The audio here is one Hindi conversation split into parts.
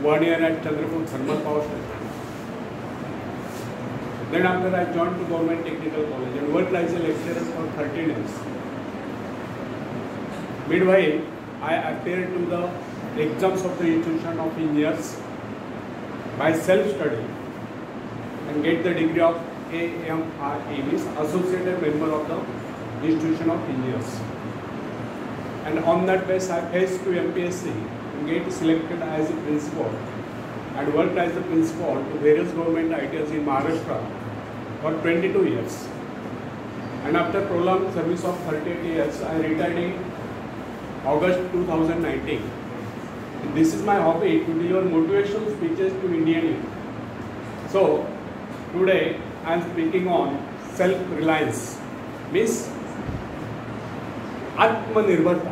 1 year at Chandrapur Thermal Power Station. Then after I joined to Government Technical College and worked as a lecturer for 13 years. Meanwhile, I appeared to the exams of the Institution of Engineers by self-study and get the degree of AMRE, means Associated Member of the Institution of Engineers. And on that basis, I faced to MPSC and get selected as a principal and worked as the principal to various government ITIs in Maharashtra for 22 years. And after prolonged service of 38 years, I retired in August 2019. And this is my hobby, to deliver motivational speeches to Indian youth. So today I am speaking on self-reliance, means आत्मनिर्भरता।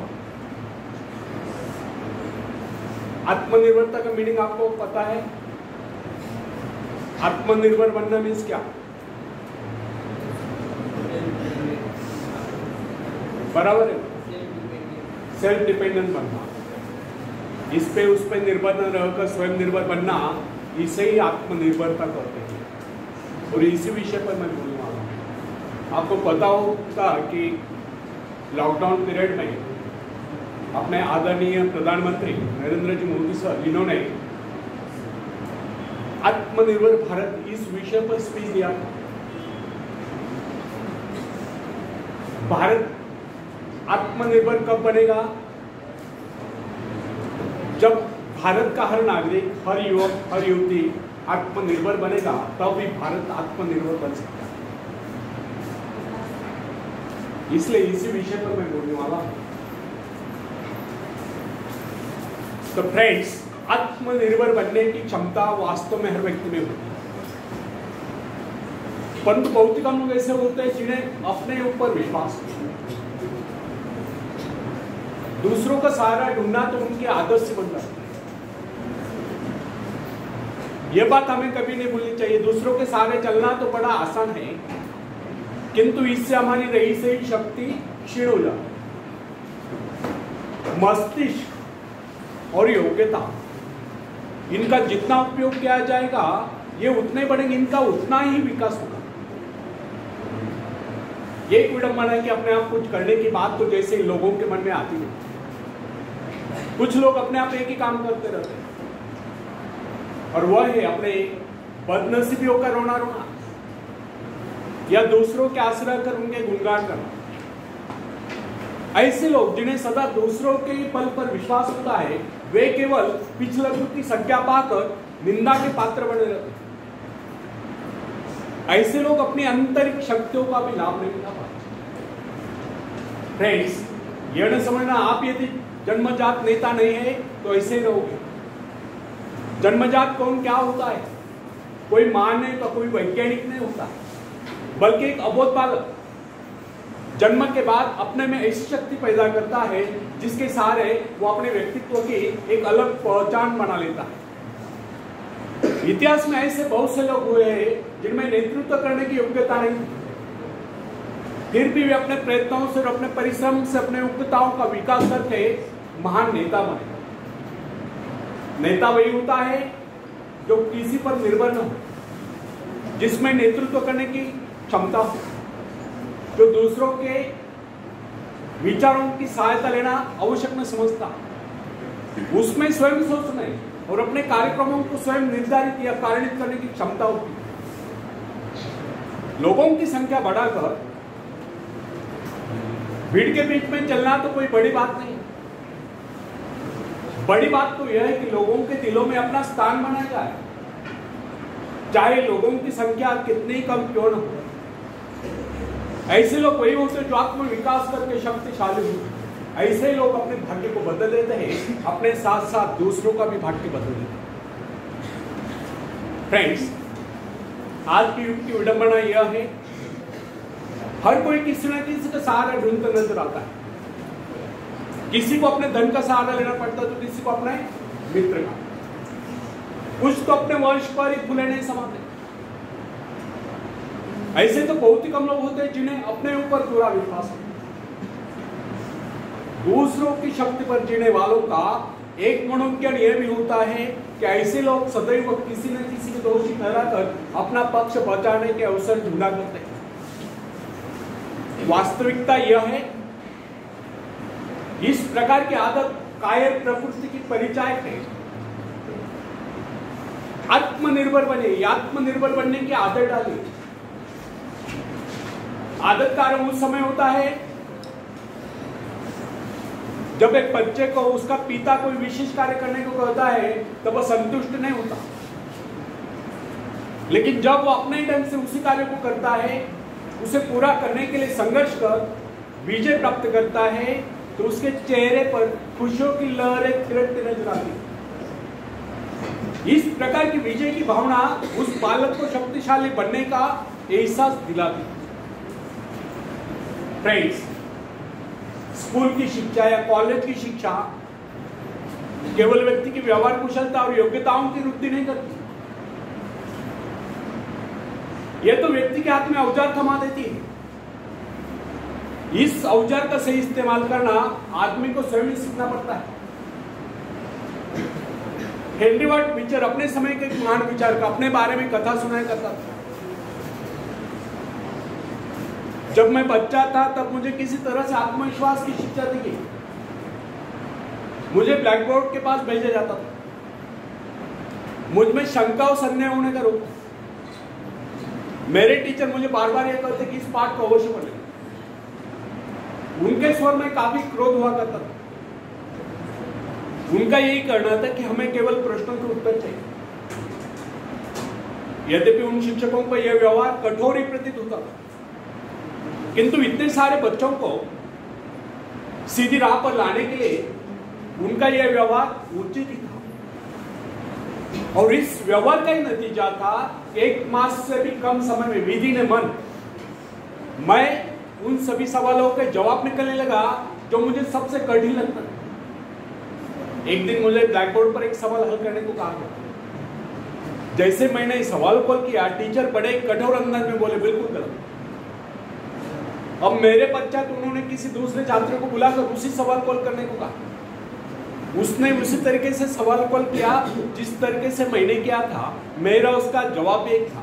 आत्मनिर्भरता का मीनिंग आपको पता है? आत्मनिर्भर बनना मीन्स क्या? बराबर है, सेल्फ डिपेंडेंट बनना, इस पे उस पे निर्भर न रहकर स्वयं निर्भर बनना, इसे ही आत्मनिर्भरता कहते हैं। और इसी विषय पर मैं बोलने वाला हूँ। आपको पता होगा कि लॉकडाउन पीरियड में अपने आदरणीय प्रधानमंत्री नरेंद्र जी मोदी सर, इन्होंने आत्मनिर्भर भारत इस विषय पर स्पीच दिया था। भारत आत्मनिर्भर कब बनेगा? जब भारत का हर नागरिक, हर युवक, हर युवती आत्मनिर्भर बनेगा, तब भी भारत आत्मनिर्भर बन सकता है। इसलिए इसी विषय पर मैं बोलने वाला हूं। तो फ्रेंड्स, आत्मनिर्भर बनने की क्षमता वास्तव में हर व्यक्ति में होती है, परंतु बहुत कम लोग ऐसे होते हैं जिन्हें अपने ऊपर विश्वास है। दूसरों का सहारा ढूंढना तो उनकी आदत से बन जाती है। यह बात हमें कभी नहीं भूलनी चाहिए। दूसरों के सहारे चलना तो बड़ा आसान है, किंतु इससे हमारी रही सही शक्ति क्षीण हो जाती है। मस्तिष्क और योग्यता, इनका जितना उपयोग किया जाएगा, ये उतने बढ़ेंगे, इनका उतना ही विकास होगा। ये एक विडंबना है कि अपने आप कुछ करने की बात तो जैसे लोगों के मन में आती है। कुछ लोग अपने आप एक ही काम करते रहते हैं, और वह है अपने बदनसीबियों का रोना रोना या दूसरों के आश्रय कर उनके गुणगान करना। ऐसे लोग जिन्हें सदा दूसरों के बल पर विश्वास होता है, वे केवल पिछलग्गू की संज्ञा पाकर निंदा के पात्र बने रहते हैं। ऐसे लोग अपनी आंतरिक शक्तियों का भी लाभ नहीं उठा पाते। फ्रेंड्स, यह न समझना आप यदि जन्मजात नेता नहीं है तो ऐसे ही रहोगे। जन्मजात कौन क्या होता है? कोई मां नहीं तो कोई वैज्ञानिक नहीं होता, बल्कि एक अबोध बालक जन्म के बाद अपने में ऐसी शक्ति पैदा करता है जिसके सहारे वो अपने व्यक्तित्व की एक अलग पहचान बना लेता है। इतिहास में ऐसे बहुत से लोग हुए हैं जिनमें नेतृत्व करने की योग्यता नहीं, फिर भी वे अपने प्रयत्नों से और अपने परिश्रम से अपने योग्यताओं का विकास करके महान नेता बने। नेता वही होता है जो किसी पर निर्भर न हो, जिसमें नेतृत्व करने की क्षमता हो, जो दूसरों के विचारों की सहायता लेना आवश्यक न समझता, उसमें स्वयं सोचने और अपने कार्यक्रमों को स्वयं निर्धारित या कारणित करने की क्षमता होती है। लोगों की संख्या बढ़ाकर भीड़ के बीच में चलना तो कोई बड़ी बात नहीं। बड़ी बात तो यह है कि लोगों के दिलों में अपना स्थान बनाया जाए, चाहे लोगों की संख्या कितनी कम क्यों न हो। ऐसे लोग वही होते हैं जो आत्म विकास करके शक्तिशाली होते हैं। ऐसे लोग अपने भाग्य को बदल देते हैं, अपने साथ साथ दूसरों का भी भाग्य बदल देते हैं। फ्रेंड्स, आज की युग की विडंबना यह है, हर कोई किसी न किसी का सहारा ढूंढकर नजर आता है। किसी को अपने धन का सहारा लेना पड़ता है तो किसी को अपने मित्र का, कुछ तो अपने वंश पर ही फूले नहीं समाते। ऐसे तो बहुत ही कम लोग होते हैं जिन्हें अपने ऊपर पूरा विश्वास है। दूसरों की शक्ति पर जीने वालों का एक मनोविज्ञान यह भी होता है कि ऐसे लोग सदैव किसी न किसी को दोषी ठहराकर अपना पक्ष बचाने के अवसर ढूंढा करते हैं। वास्तविकता यह है, इस प्रकार की आदत कायर प्रकृति की परिचायक है। आत्मनिर्भर बनने की आदत डाली। आदत का आरंभ उस समय होता है जब एक बच्चे को उसका पिता कोई विशेष कार्य करने को कहता है तो वह संतुष्ट नहीं होता, लेकिन जब वो अपने ढंग से उसी कार्य को करता है, उसे पूरा करने के लिए संघर्ष कर विजय प्राप्त करता है, तो उसके चेहरे पर खुशियों की लहरें थिरकती नजर आती। इस प्रकार की विजय की भावना उस बालक को शक्तिशाली बनने का एहसास दिलाती। फ्रेंड्स, स्कूल की शिक्षा या कॉलेज की शिक्षा केवल व्यक्ति की व्यवहार कुशलता और योग्यताओं की वृद्धि नहीं करती, यह तो व्यक्ति के हाथ में औजार थमा देती है। इस औजार का सही इस्तेमाल करना आदमी को स्वयं सीखना पड़ता है। हेनरी वाट बीचर अपने समय के महान विचारक अपने बारे में कथा सुनाया करता था। जब मैं बच्चा था तब मुझे किसी तरह से आत्मविश्वास की शिक्षा दी गई। मुझे ब्लैक बोर्ड के पास भेजा जाता था। मुझ में शंका और संदेह होने का रोक था। मेरे टीचर मुझे बार बार यह कहते कि इस पाठ को अवश्य पढ़ें। उनके स्वर में काफी क्रोध हुआ करता था। उनका यही कहना था कि हमें केवल प्रश्नों के उत्तर चाहिए। यद्यपि उन शिक्षकों का यह व्यवहार कठोर ही प्रतीत होता था, किंतु इतने सारे बच्चों को सीधी राह पर लाने के लिए उनका यह व्यवहार उचित ही था। और इस व्यवहार का ही नतीजा था 1 मास से भी कम समय में विधि ने मैं उन सभी सवालों के जवाब निकलने लगा जो मुझे सबसे कठिन लगता था। एक दिन मुझे ब्लैक बोर्ड पर एक सवाल हल करने को कहा गया। जैसे मैंने इस सवाल को किया, टीचर बड़े कठोर अंदाज में बोले, बिल्कुल गलत। अब मेरे पश्चात उन्होंने किसी दूसरे छात्र को बुलाकर उसी सवाल को हल करने को कहा। उसने उसी तरीके से सवाल को हल किया जिस तरीके से मैंने किया था। मेरा उसका जवाब एक था।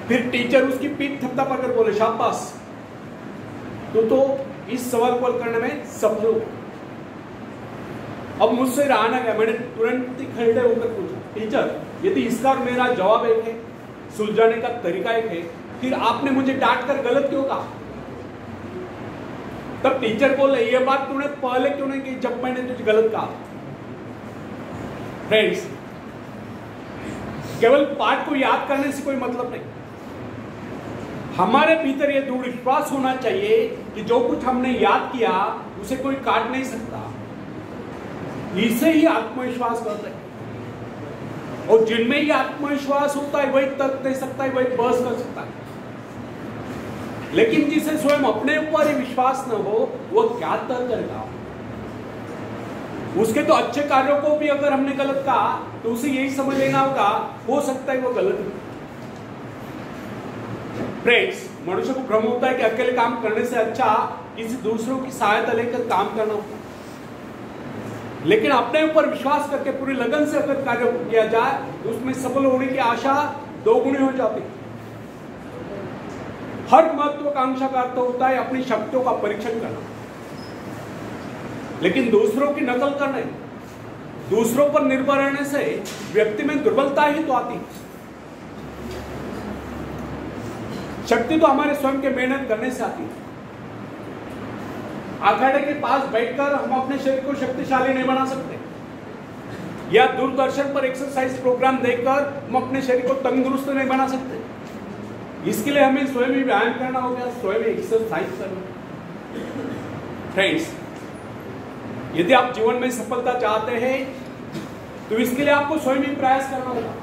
फिर टीचर उसकी पीठ थपथपाकर बोले, शाबाश, तू तो इस सवाल को हल करने में सफल हो। अब मुझसे रहा ना गया, मैंने तुरंत ही खड़े होकर पूछा, टीचर, यदि इसका और मेरा जवाब एक है, सुलझाने का तरीका एक है, फिर आपने मुझे डांट कर गलत क्यों कहा? तब टीचर बोले, ये बात तूने पहले क्यों नहीं की जब मैंने तुझे गलत कहा? फ्रेंड्स, केवल पाठ को याद करने से कोई मतलब नहीं। हमारे भीतर यह दृढ़ विश्वास होना चाहिए कि जो कुछ हमने याद किया उसे कोई काट नहीं सकता। इसे ही आत्मविश्वास कहते हैं। और जिनमें ही आत्मविश्वास होता है वही तर्क दे सकता है, वही बहस कर सकता है। लेकिन जिसे स्वयं अपने ऊपर ही विश्वास न हो, वह क्या तर्क करेगा? उसके तो अच्छे कार्यों को भी अगर हमने गलत कहा तो उसे यही समझ लेना होगा, हो सकता है वो गलत है। फ्रेंड्स, मनुष्य को भ्रम होता है कि अकेले काम करने से अच्छा किसी दूसरों की सहायता लेकर काम करना होता है। लेकिन अपने ऊपर विश्वास करके पूरी लगन से अगर कार्य किया जाए तो उसमें सफल होने की आशा दोगुनी हो जाती है। हर महत्वाकांक्षा का अर्थ होता है अपनी शक्तियों का परीक्षण करना, लेकिन दूसरों की नकल करने, दूसरों पर निर्भर रहने से व्यक्ति में दुर्बलता ही तो आती है। शक्ति तो हमारे स्वयं के मेहनत करने से आती है। अखाड़े के पास बैठकर हम अपने शरीर को शक्तिशाली नहीं बना सकते, या दूरदर्शन पर एक्सरसाइज प्रोग्राम देखकर हम अपने शरीर को तंदुरुस्त नहीं बना सकते। इसके लिए हमें स्वयं ही व्यायाम करना होगा, स्वयं एक्सरसाइज करना। फ्रेंड्स, यदि आप जीवन में सफलता चाहते हैं तो इसके लिए आपको स्वयं ही प्रयास करना होगा।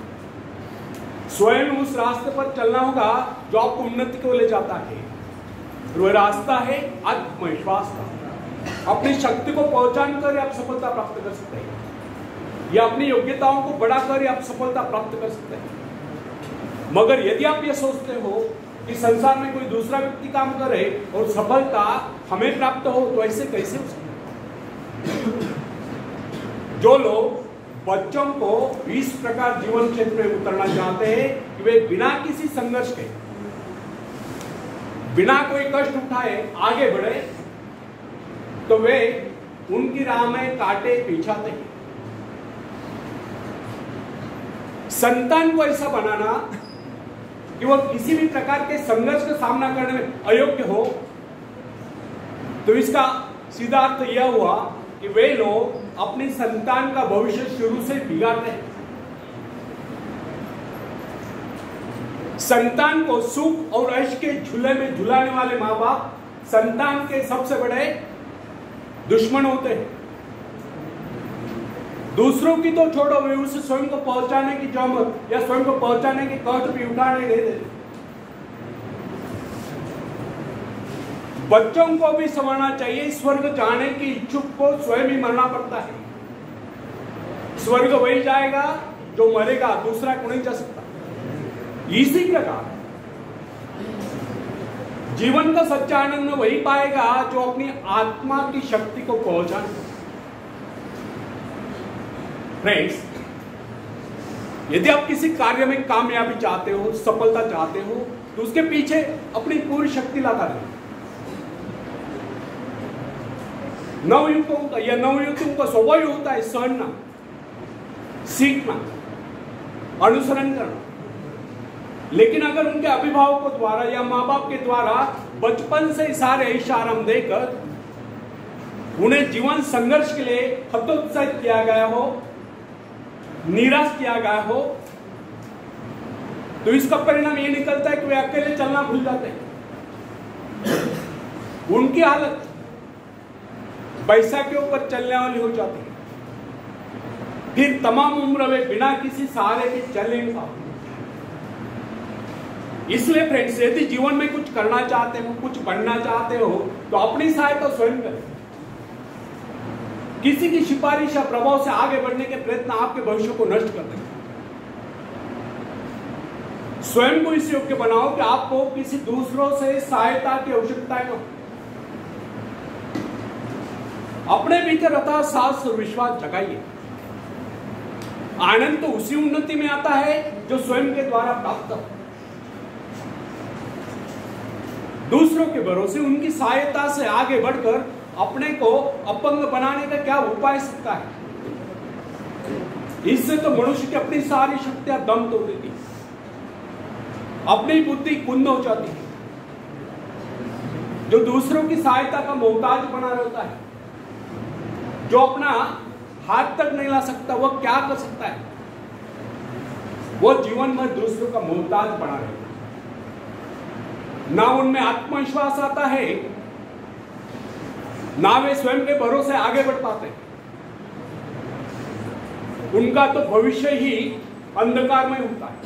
स्वयं उस रास्ते पर चलना होगा जो आपको उन्नति को ले जाता है। वह रास्ता है आत्मविश्वास का। अपनी शक्ति को पहचान कर आप सफलता प्राप्त कर सकते हैं, या अपनी योग्यताओं को बढ़ाकर आप सफलता प्राप्त कर सकते हैं। मगर यदि आप ये सोचते हो कि संसार में कोई दूसरा व्यक्ति काम करे और सफलता हमें प्राप्त हो, तो ऐसे कैसे हो सकता है? जो लोग बच्चों को इस प्रकार जीवन क्षेत्र में उतरना चाहते हैं कि वे बिना किसी संघर्ष के, बिना कोई कष्ट उठाए आगे बढ़े, तो वे उनकी राह में कांटे पीछाते हैं। संतान को ऐसा बनाना कि वह किसी भी प्रकार के संघर्ष का सामना करने में अयोग्य हो, तो इसका सीधा अर्थ यह हुआ कि वे लोग अपनी संतान का भविष्य शुरू से बिगाड़ रहे हैं। संतान को सुख और ऐश के झूले में झुलाने वाले माँ बाप संतान के सबसे बड़े दुश्मन होते हैं। दूसरों की तो छोड़ो, वे उसे स्वयं को पहुंचाने की जहमत या स्वयं को पहुंचाने के कष्ट भी उठाने नहीं देते। बच्चों को भी समझना चाहिए स्वर्ग जाने की इच्छुक को स्वयं ही मरना पड़ता है। स्वर्ग वही जाएगा जो मरेगा, दूसरा को नहीं जा सकता। इसी प्रकार जीवन का सच्चा आनंद वही पाएगा जो अपनी आत्मा की शक्ति को पहुंचाए। फ्रेंड्स, यदि आप किसी कार्य में कामयाबी चाहते हो, सफलता चाहते हो, तो उसके पीछे अपनी पूरी शक्ति लगा रहे। नवयुवकों का स्वभाव होता है सहना, सीखना, अनुसरण करना। लेकिन अगर उनके अभिभावकों द्वारा या माँ बाप के द्वारा बचपन से सारे इशारा देकर उन्हें जीवन संघर्ष के लिए हतोत्साहित किया गया हो, निराश किया गया हो, तो इसका परिणाम ये निकलता है कि वे अकेले चलना भूल जाते हैं। उनकी हालत पैसा के ऊपर चलने वाली हो जाती है। फिर तमाम उम्र वे बिना किसी सहारे के चल नहीं पाते। इसलिए फ्रेंड्स, यदि जीवन में कुछ करना चाहते हो, कुछ बनना चाहते हो, तो अपनी सहायता स्वयं करें। किसी की सिफारिश या प्रभाव से आगे बढ़ने के प्रयत्न आपके भविष्य को नष्ट कर देंगे। स्वयं को इस योग्य बनाओ कि आपको किसी दूसरों से सहायता की आवश्यकता न हो। अपने भीतर अथाह साहस और विश्वास जगाइए। आनंद तो उसी उन्नति में आता है जो स्वयं के द्वारा प्राप्त हो। दूसरों के भरोसे उनकी सहायता से आगे बढ़कर अपने को अपंग बनाने का क्या उपाय सकता है? इससे तो मनुष्य की अपनी सारी शक्तियां दम तोड़ देती, अपनी बुद्धि कुंद हो जाती है। जो दूसरों की सहायता का मोहताज बना रहता है, जो अपना हाथ तक नहीं ला सकता, वह क्या कर सकता है? वो जीवन में दूसरों का मोहताज बना रहता है। ना उनमें आत्मविश्वास आता है, ना वे स्वयं के भरोसे आगे बढ़ पाते। उनका तो भविष्य ही अंधकार में होता है।